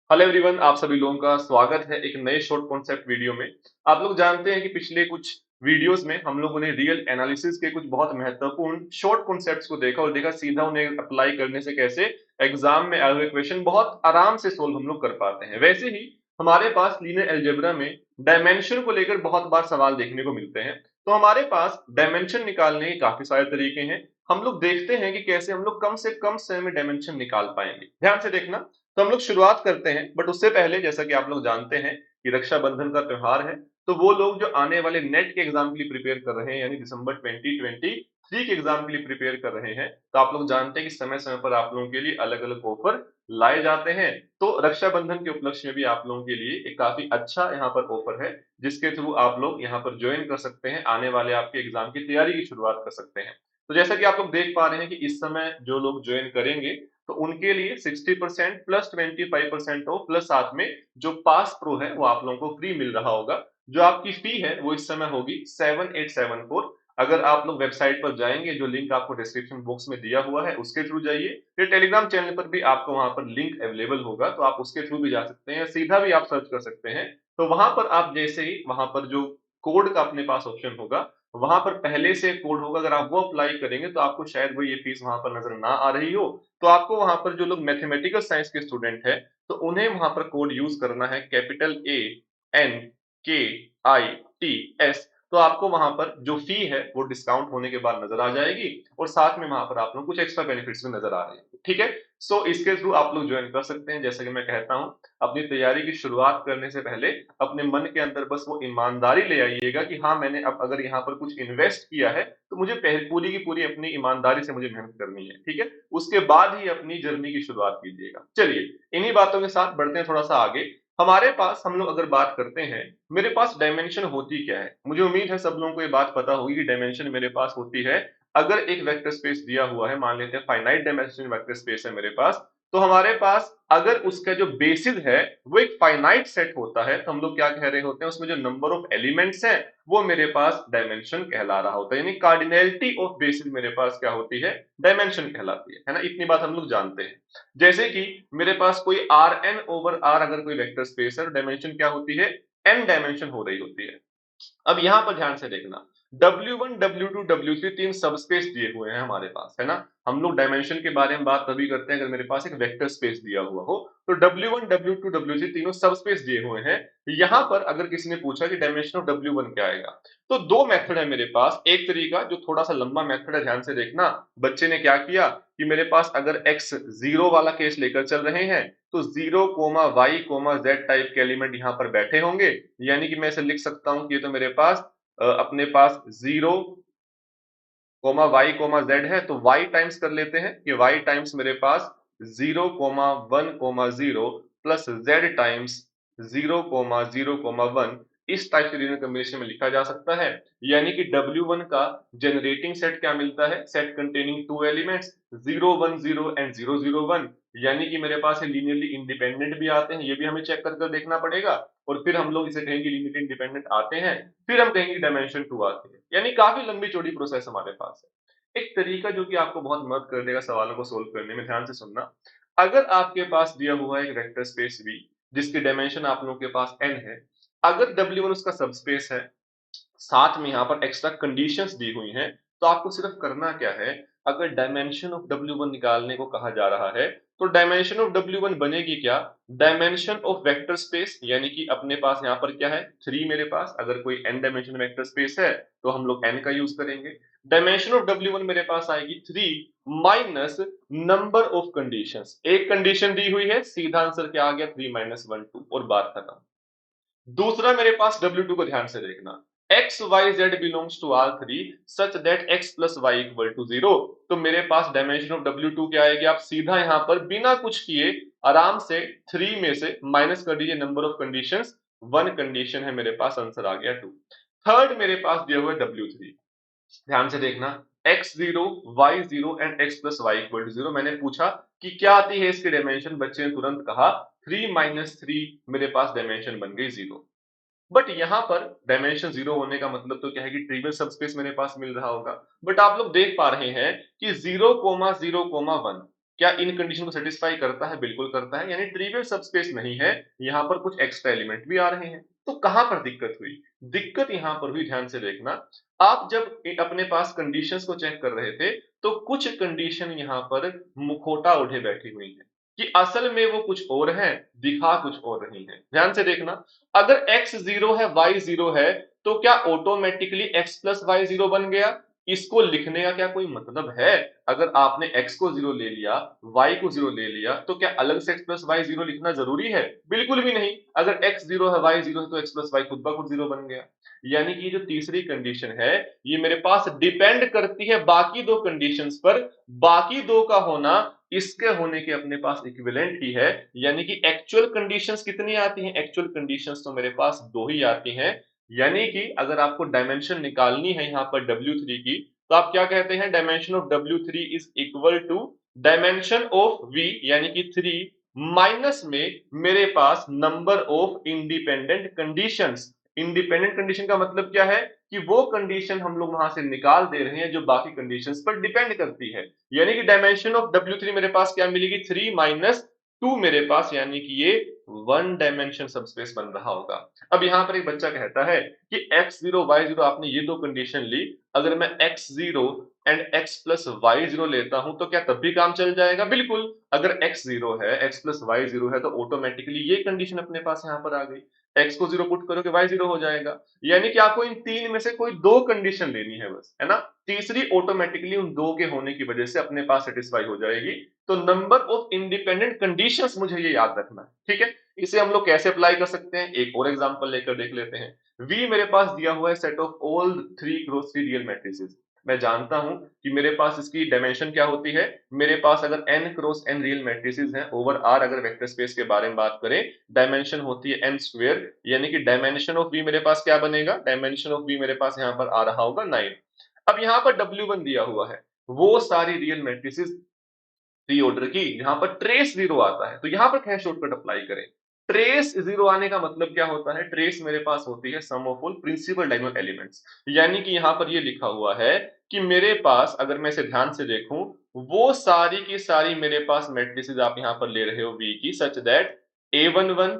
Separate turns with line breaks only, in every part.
Hello everyone, आप सभी लोगों का स्वागत है एक नए शॉर्ट कॉन्सेप्ट वीडियो में। आप लोग जानते हैं कि पिछले कुछ वीडियोस में हम लोगों ने रियल एनालिसिस के कुछ बहुत महत्वपूर्ण शॉर्ट कॉन्सेप्ट्स को देखा और देखा सीधा उन्हें अप्लाई करने से कैसे एग्जाम में आए हुए क्वेश्चन बहुत आराम से सोल्व हम लोग कर पाते हैं। वैसे ही हमारे पास लीनियर अलजेब्रा में डायमेंशन को लेकर बहुत बार सवाल देखने को मिलते हैं। तो हमारे पास डायमेंशन निकालने के काफी सारे तरीके हैं। हम लोग देखते हैं कि कैसे हम लोग कम से कम समय में डायमेंशन निकाल पाएंगे। ध्यान से देखना। तो हम लोग शुरुआत करते हैं, बट उससे पहले जैसा कि आप लोग जानते हैं कि रक्षाबंधन का त्योहार है। तो वो लोग जो आने वाले नेट के एग्जाम के लिए प्रिपेयर कर रहे हैं, यानी दिसंबर 2023 के एग्जाम के लिए प्रिपेयर कर रहे हैं, तो आप लोग जानते हैं कि समय समय पर आप लोगों के लिए अलग अलग ऑफर लाए जाते हैं। तो रक्षाबंधन के उपलक्ष्य में भी आप लोगों के लिए एक काफी अच्छा यहाँ पर ऑफर है, जिसके थ्रू आप लोग यहाँ पर ज्वाइन कर सकते हैं, आने वाले आपके एग्जाम की तैयारी की शुरुआत कर सकते हैं। तो जैसा कि आप लोग देख पा रहे हैं कि इस समय जो लोग ज्वाइन करेंगे, तो उनके लिए 60% प्लस 25% ऑफ प्लस साथ में जो पास प्रो है वो आप लोगों को फ्री मिल रहा होगा। जो आपकी फी है वो इस समय होगी 7874। अगर आप लोग वेबसाइट पर जाएंगे, जो लिंक आपको डिस्क्रिप्शन बॉक्स में दिया हुआ है उसके थ्रू जाइए, फिर टेलीग्राम चैनल पर भी आपको वहां पर लिंक अवेलेबल होगा, तो आप उसके थ्रू भी जा सकते हैं, सीधा भी आप सर्च कर सकते हैं। तो वहां पर आप जैसे ही वहां पर जो कोड का अपने पास ऑप्शन होगा, वहां पर पहले से कोड होगा, अगर आप वो अप्लाई करेंगे तो आपको शायद वो ये फीस वहां पर नजर ना आ रही हो। तो आपको वहां पर जो लोग मैथमेटिकल साइंस के स्टूडेंट है, तो उन्हें वहां पर कोड यूज करना है कैपिटल ANKITS। तो आपको वहां पर जो फी है वो डिस्काउंट होने के बाद नजर आ जाएगी, और साथ में वहां पर आप लोग कुछ एक्स्ट्रा बेनिफिट्स भी नजर आ रहे हैं। ठीक है। सो इसके थ्रू आप लोग ज्वाइन कर सकते हैं। जैसे कि मैं कहता हूं, अपनी तैयारी की शुरुआत करने से पहले अपने मन के अंदर बस वो ईमानदारी ले आइएगा कि हाँ, मैंने अब अगर यहाँ पर कुछ इन्वेस्ट किया है, तो मुझे पूरी की पूरी अपनी ईमानदारी से मुझे मेहनत करनी है। ठीक है। उसके बाद ही अपनी जर्नी की शुरुआत कीजिएगा। चलिए, इन्हीं बातों के साथ बढ़ते हैं थोड़ा सा आगे। हमारे पास हम लोग अगर बात करते हैं, मेरे पास डायमेंशन होती क्या है। मुझे उम्मीद है सब लोगों को ये बात पता होगी कि डायमेंशन मेरे पास होती है, अगर एक वेक्टर स्पेस दिया हुआ है, मान लेते हैं फाइनाइट डायमेंशन वेक्टर स्पेस है मेरे पास, तो हमारे पास अगर उसका जो बेसिस है वो एक फाइनाइट सेट होता है, तो हम लोग क्या कह रहे होते हैं, उसमें जो नंबर ऑफ एलिमेंट्स हैं वो मेरे पास डायमेंशन कहला रहा होता है, यानी कार्डिनैलिटी ऑफ बेसिस मेरे पास क्या होती है, डायमेंशन कहलाती है ना। इतनी बात हम लोग जानते हैं। जैसे कि मेरे पास कोई Rn/R अगर कोई वेक्टर स्पेस है, डायमेंशन क्या होती है, n डायमेंशन हो रही होती है। अब यहां पर ध्यान से देखना, W1 W2 W3 तीन सबस्पेस दिए हुए हैं हमारे पास, है ना। हम लोग डायमेंशन के बारे में बात तभी करते हैं अगर मेरे पास एक वेक्टर स्पेस दिया हुआ हो। तो W1 W2 W3 तीनों सबस्पेस दिए हुए हैं। यहां पर अगर किसी ने पूछा कि डायमेंशन ऑफ W1 क्या आएगा, तो दो मेथड है मेरे पास। एक तरीका जो थोड़ा सा लंबा मेथड है, ध्यान से देखना। बच्चे ने क्या किया कि मेरे पास अगर x जीरो वाला केस लेकर चल रहे हैं, तो 0, y, z टाइप के एलिमेंट यहां पर बैठे होंगे, यानी कि मैं इसे लिख सकता हूं कि ये तो मेरे पास अपने पास 0, y, z है, तो y टाइम्स कर लेते हैं कि y टाइम्स मेरे पास 0, 1, 0 प्लस z टाइम्स 0, 0, 1 इस टाइप के लीनियर कॉम्बिनेशन में लिखा जा सकता है। यानी कि W1 का जनरेटिंग सेट क्या मिलता है, set containing two elements 0, 1, 0 and 0, 0, 1। यानी कि मेरे पास लीनियरली इंडिपेंडेंट भी आते हैं, ये भी हमें चेक कर देखना पड़ेगा, और फिर हम लोग इसे कहेंगे लीनियरली इंडिपेंडेंट आते हैं, फिर हम कहेंगे डायमेंशन 2 आते हैं। यानी काफी लंबी चौड़ी प्रोसेस हमारे पास है। एक तरीका जो कि आपको बहुत मदद कर देगा सवालों को सोल्व करने में, ध्यान से सुनना। अगर आपके पास दिया हुआ है एक वेक्टर स्पेस V, जिसकी डायमेंशन आप लोगों के पास n है, अगर W1 उसका सबस्पेस है, साथ में यहाँ पर एक्स्ट्रा कंडीशंस दी हुई हैं, तो आपको सिर्फ करना क्या है, अगर डायमेंशन ऑफ W1 निकालने को कहा जा रहा है, तो डायमेंशन ऑफ W1 बनेगी क्या, डायमेंशन ऑफ वेक्टर स्पेस, यानी कि अपने पास यहाँ पर क्या है 3 मेरे पास, अगर कोई n डायमेंशन वेक्टर स्पेस है तो हम लोग n का यूज करेंगे। डायमेंशन ऑफ W1 मेरे पास आएगी 3 माइनस नंबर ऑफ कंडीशंस। एक कंडीशन दी हुई है, सीधा आंसर क्या आ गया 3 माइनस 1 2, और बात खत्म। दूसरा मेरे पास W2 को ध्यान से देखना, x y z belongs to R3 such that x plus y equal to 0। तो मेरे पास डायमेंशन ऑफ W2 क्या आएगी, आप सीधा यहां पर बिना कुछ किए आराम से 3 में से माइनस कर दीजिए नंबर ऑफ कंडीशंस, 1 कंडीशन है मेरे पास, आंसर आ गया 2। थर्ड मेरे पास दिया हुआ है W3, ध्यान से देखना, x0 y0 and x plus y equal to 0। मैंने पूछा कि क्या आती है इसकी डायमेंशन, बच्चे ने तुरंत कहा 3 माइनस 3, मेरे पास डायमेंशन बन गई 0। बट यहां पर डायमेंशन 0 होने का मतलब तो क्या है कि ट्रिवियल सबस्पेस मेरे पास मिल रहा होगा, बट आप लोग देख पा रहे हैं कि 0, 0, 1 क्या इन कंडीशन को सेटिस्फाई करता है? बिल्कुल करता है, यानी ट्रिवियल सबस्पेस नहीं है, यहाँ पर कुछ एक्स्ट्रा एलिमेंट भी आ रहे हैं। तो कहां पर दिक्कत हुई? दिक्कत यहाँ पर हुई, ध्यान से देखना, आप जब अपने पास कंडीशंस को चेक कर रहे थे तो कुछ कंडीशन यहाँ पर मुखौटा ओढ़े बैठी हुई है कि असल में वो कुछ और है, दिखा कुछ और रही है। ध्यान से देखना, अगर x 0 है, y 0 है, तो क्या ऑटोमेटिकली x प्लस वाई 0 बन गया? इसको लिखने का क्या कोई मतलब है? अगर आपने x को 0 ले लिया, y को 0 ले लिया, तो क्या अलग से x प्लस वाई 0 लिखना जरूरी है? बिल्कुल भी नहीं। अगर x 0 है, y 0 है, तो x प्लस वाई खुद ब खुद 0 बन गया। यानी कि जो तीसरी कंडीशन है, ये मेरे पास डिपेंड करती है बाकी दो कंडीशंस पर। बाकी दो का होना इसके होने के अपने पास इक्विवेलेंट ही है, यानी कि एक्चुअल कंडीशंस कितनी आती हैं? एक्चुअल कंडीशंस तो मेरे पास दो ही आती हैं। यानी कि अगर आपको डायमेंशन निकालनी है यहाँ पर W3 की, तो आप क्या कहते हैं? Dimension of W3 is equal to dimension of V, यानी कि 3 माइनस में मेरे पास number of independent conditions. Independent condition का मतलब क्या है? कि वो कंडीशन हम लोग वहां से निकाल दे रहे हैं जो बाकी कंडीशंस पर डिपेंड करती है। यानी कि डायमेंशन ऑफ W3 मेरे पास क्या मिलेगी? 3 माइनस 2 मेरे पास, यानी कि ये वन डायमेंशन सबस्पेस बन रहा होगा। अब यहाँ पर एक बच्चा कहता है कि x0 y0 आपने ये दो कंडीशन ली, अगर मैं x0 and x plus Y 0 लेता हूं तो क्या तब भी काम चल जाएगा? बिल्कुल। अगर x0 है, x प्लस वाई 0 है, तो ऑटोमेटिकली ये कंडीशन अपने पास यहाँ पर आ गई। x को 0 पुट करोगे y 0 हो जाएगा। यानी कि आपको इन तीन में से कोई दो कंडीशन लेनी है बस, है ना? तीसरी ऑटोमेटिकली उन दो के होने की वजह से अपने पास सेटिस्फाई हो जाएगी। तो नंबर ऑफ इंडिपेंडेंट कंडीशंस मुझे ये याद रखना है, ठीक है? इसे हम लोग कैसे अप्लाई कर सकते हैं? एक और एग्जांपल लेकर देख लेते हैं। V मेरे पास दिया हुआ है set of all 3 cross 3 real matrices. मैं जानता हूं कि मेरे पास इसकी डायमेंशन क्या होती है। मेरे पास अगर n cross n real matrices हैं ओवर R, अगर वेक्टर स्पेस के बारे में बात करें, डायमेंशन होती है n स्क्वायर, यानी कि डायमेंशन ऑफ V मेरे पास क्या बनेगा? डायमेंशन ऑफ V मेरे पास यहाँ पर आ रहा होगा 9। अब यहाँ पर W1 दिया हुआ है, वो सारी रियल मैट्रिसेस थ्री ऑर्डर की, यहाँ पर ट्रेस 0 आता है, तो यहाँ पर क्या शॉर्टकट अप्लाई करें? ट्रेस 0 आने का मतलब क्या होता है? ट्रेस मेरे पास होती है sum of all principal diagonal elements. यानी कि यहाँ पर ये लिखा हुआ है कि मेरे पास, अगर मैं इसे ध्यान से देखूं, वो सारी की सारी मेरे पास मैट्रिसेस आप यहाँ पर ले रहे हो V की, such that A11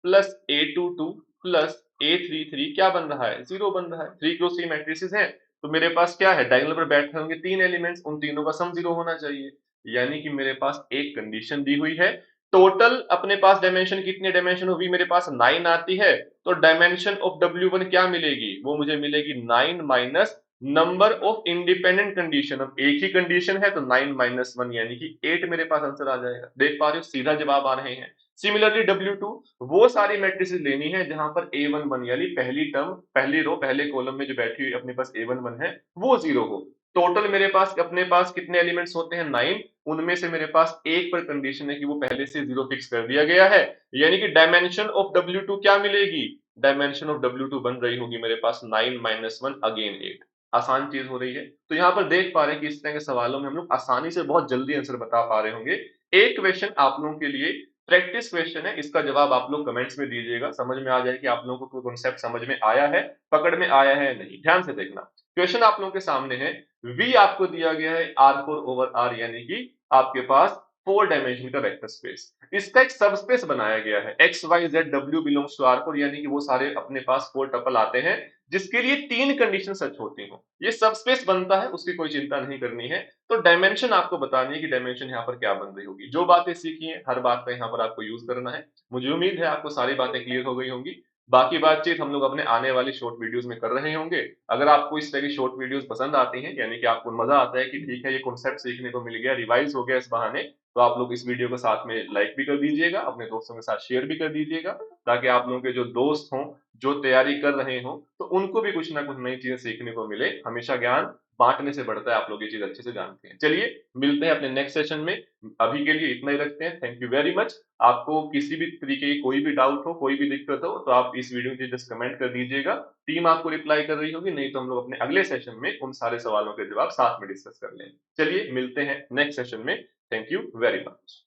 plus A22 plus A33 क्या बन रहा है? 0 बन रहा है। 3 क्रॉस 3 मैट्रिसेस हैं, तो मेरे पास क्या है? डायगोनल पर बैठे होंगे तीन एलिमेंट्स, उन तीनों का सम 0 होना चाहिए। यानी कि मेरे पास एक कंडीशन दी हुई है। टोटल अपने पास डायमेंशन कितनी? डायमेंशन ऑफ V मेरे पास 9 आती है, तो डायमेंशन ऑफ W1 क्या मिलेगी? वो मुझे मिलेगी 9 minus number of independent condition. अब एक ही कंडीशन है तो 9 माइनस 1 यानी कि 8 मेरे पास आंसर आ जाएगा। देख पा रहे हो, सीधा जवाब आ रहे हैं। सिमिलरली W2, वो सारी मैट्रिसेस लेनी है जहां पर A11 यानी पहली टर्म, पहली रो, पहले कॉलम में जो बैठी हुई अपने पास A11 है वो 0 हो। टोटल मेरे पास अपने पास कितने एलिमेंट्स होते हैं? 9। उनमें से मेरे पास एक पर कंडीशन है कि वो पहले से 0 फिक्स कर दिया गया है, यानी कि डायमेंशन ऑफ W2 क्या मिलेगी? डायमेंशन ऑफ W2 बन रही होगी मेरे पास 9 माइनस 1 अगेन 8। आसान चीज हो रही है। तो यहाँ पर देख पा रहे हैं कि इस तरह के सवालों में हम लोग आसानी से बहुत जल्दी आंसर बता पा रहे होंगे। एक क्वेश्चन आप लोगों के लिए प्रैक्टिस क्वेश्चन है, इसका जवाब आप लोग कमेंट्स में दीजिएगा, समझ में आ जाए कि आप लोगों को कोई कॉन्सेप्ट समझ में आया है, पकड़ में आया है नहीं। ध्यान से देखना, क्वेश्चन आप लोगों के सामने है। V आपको दिया गया है R4 ओवर R, यानी कि आपके पास 4 डायमेंशन का वेक्टर स्पेस। इसका एक सबस्पेस बनाया गया है, x y z w belongs to R4, यानी कि वो सारे अपने पास 4 टपल आते हैं जिसके लिए 3 कंडीशन सच होती हो। ये सबस्पेस बनता है, उसकी कोई चिंता नहीं करनी है। तो डायमेंशन आपको बतानी है कि डायमेंशन यहाँ पर क्या बन रही होगी। जो बातें सीखी हैं हर बात का यहाँ पर आपको यूज करना है। मुझे उम्मीद है आपको सारी बातें क्लियर हो गई होंगी। बाकी बातचीत हम लोग अपने आने वाली शॉर्ट वीडियोस में कर रहे होंगे। अगर आपको इस तरह की शॉर्ट वीडियोस पसंद आती हैं, यानी कि आपको मजा आता है कि ठीक है ये कॉन्सेप्ट सीखने को मिल गया, रिवाइज हो गया इस बहाने, तो आप लोग इस वीडियो को साथ में लाइक भी कर दीजिएगा, अपने दोस्तों के साथ शेयर भी कर दीजिएगा, ताकि आप लोगों के जो दोस्त हों, जो तैयारी कर रहे हों, तो उनको भी कुछ ना कुछ नई चीजें सीखने को मिले। हमेशा ज्ञान बांटने से बढ़ता है, आप लोग ये चीज अच्छे से जानते हैं। चलिए मिलते हैं अपने नेक्स्ट सेशन में। अभी के लिए इतना ही रखते हैं। Thank you very much. आपको किसी भी तरीके की कोई भी डाउट हो, कोई भी दिक्कत हो, तो आप इस वीडियो के जस्ट कमेंट कर दीजिएगा। टीम आपको रिप्लाई कर रही होगी, नहीं तो हम लोग अपने अगले सेशन में उन सारे सवालों के जवाब साथ में डिस्कस कर लेंगे। चलिए मिलते हैं नेक्स्ट सेशन में। Thank you very much.